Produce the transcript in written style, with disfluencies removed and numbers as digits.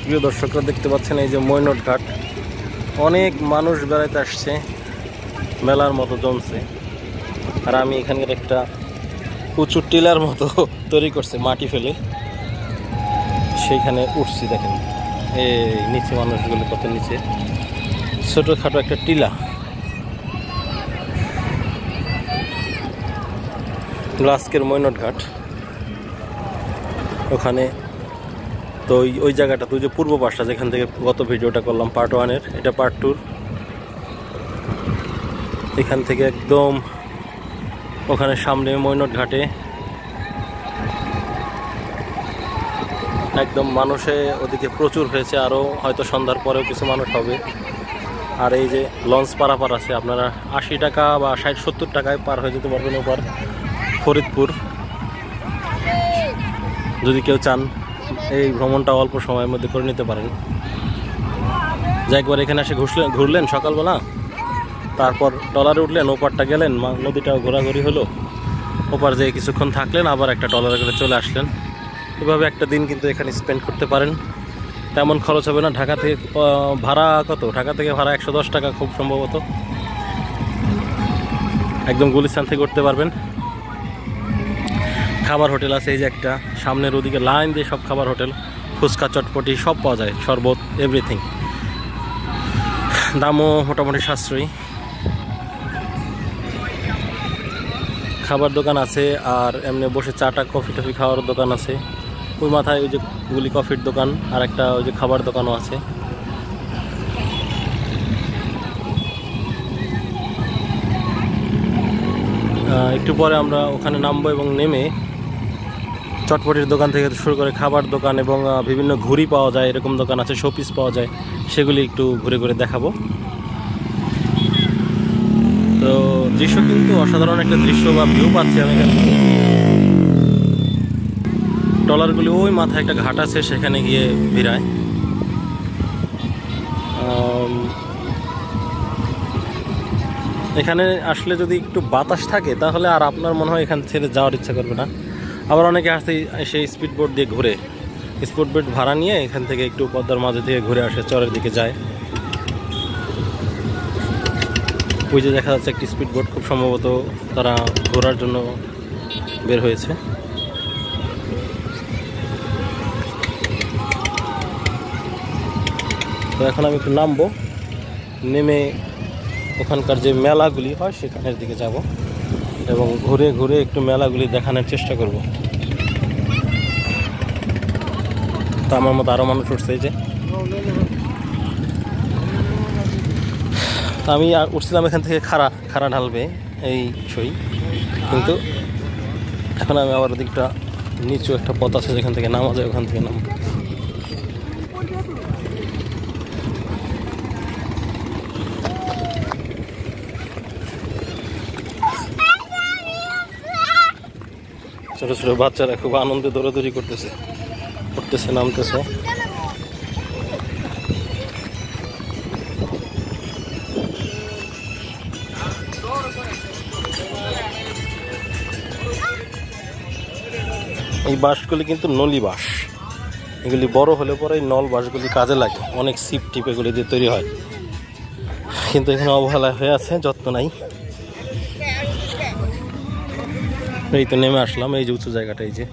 প্রিয় দর্শকরা দেখতে পাচ্ছেন এই যে মৈনট ঘাট, অনেক মানুষ বেড়াইতে আসছে, মেলার মতো জমছে। আর আমি এখানকার একটা উঁচু টিলার মতো তৈরি করছে মাটি ফেলে, সেইখানে উঠছি। দেখেন এই নিচে মানুষগুলো কত নিচে, ছোটোখাটো একটা টিলা। আজকের মৈনট ঘাট ওখানে তো ওই জায়গাটা তো যে পূর্ব পাশটা যেখান থেকে গত ভিডিওটা করলাম পার্ট 1-এর, এটা পার্ট 2-র। এখান থেকে একদম ওখানে সামনে মৈনট ঘাটে একদম মানুষে ওদিকে প্রচুর হয়েছে, আরও হয়তো সন্ধ্যার পরেও কিছু মানুষ হবে। আর এই যে লঞ্চ পারাপার আছে, আপনারা 80 টাকা বা 60-70 টাকায় পার হয়ে যেতে পারবেন ওপার ফরিদপুর, যদি কেউ চান এই ভ্রমণটা অল্প সময়ের মধ্যে করে নিতে পারেন। যে একবার এখানে এসে ঘুরলেন সকালবেলা, তারপর ট্রলারে উঠলেন, ওপারটা গেলেন, নদীটাও ঘোরাঘুরি হলো, ওপার যেয়ে কিছুক্ষণ থাকলেন, আবার একটা ট্রলারে করে চলে আসলেন। এভাবে একটা দিন কিন্তু এখানে স্পেন্ড করতে পারেন, তেমন খরচ হবে না। ঢাকা থেকে ভাড়া কত? ঢাকা থেকে ভাড়া 110 টাকা খুব সম্ভবত। একদম গুলিস্তান থেকে উঠতে পারবেন। খাবার হোটেল আছে এই যে একটা, সামনের ওদিকে লাইন দিয়ে সব খাবার হোটেল, ফুচকা চটপটি সব পাওয়া যায়, শরবত এভরিথিং। দামও মোটামুটি সাশ্রয়ী। খাবার দোকান আছে, আর এমনি বসে চাটা কফি টফি খাওয়ার দোকান আছে। ওই মাথায় ওই যে গুলি কফির দোকান, আর একটা ওই যে খাবার দোকানও আছে। একটু পরে আমরা ওখানে নামবো এবং নেমে চটপটির দোকান থেকে শুরু করে খাবার দোকান এবং বিভিন্ন ঘুড়ি পাওয়া যায়, এরকম দোকান আছে, শোপিস পাওয়া যায়, সেগুলি একটু ঘুরে ঘুরে দেখাবো। তো দৃশ্য কিন্তু অসাধারণ একটা দৃশ্য বা ভিউ পাচ্ছি আমি এখানে। ট্রলারগুলি ওই মাথায় একটা ঘাট আছে, সেখানে গিয়ে ভিড়ায়। এখানে আসলে যদি একটু বাতাস থাকে তাহলে আর আপনার মনে হয় এখান ছেড়ে যাওয়ার ইচ্ছা করবে না। আবার অনেকে আসতে সেই স্পিড বোট দিয়ে ঘুরে, স্পিড বোট ভাড়া নিয়ে এখান থেকে একটু পদ্মার মাঝে থেকে ঘুরে আসে, চরের দিকে যায়। ওই যে দেখা যাচ্ছে একটি স্পিড বোট, খুব সম্ভবত তারা ঘোরার জন্য বের হয়েছে। তো এখন আমি একটু নামবো, নেমে ওখানকার যে মেলাগুলি হয় সেখানের দিকে যাব এবং ঘুরে ঘুরে একটু মেলাগুলি দেখানোর চেষ্টা করব। তো আমার মতো আরও মানুষ উঠছে এই যে। আমি উঠছিলাম এখান থেকে খাড়া ঢালবে এই সই, কিন্তু এখন আমি আবার ওদিকটা নিচু একটা পথ আছে যেখান থেকে নামা যায়, ওখান থেকে নামবো। ছোট ছোট বাচ্চারা খুব আনন্দে দৌড়াদৌড়ি করতেছে, উঠতেছে নামতেছে। এই বাঁশগুলি কিন্তু নলি বাঁশ, এগুলি বড় হলে পরে এই নল বাঁশগুলি কাজে লাগে, অনেক সিপ টিপ এগুলি দিয়ে তৈরি হয়, কিন্তু এখানে অবহেলা হয়ে আছে, যত্ন নাই। এই তো নেমে আসলাম এই যে উঁচু জায়গাটা, এই যে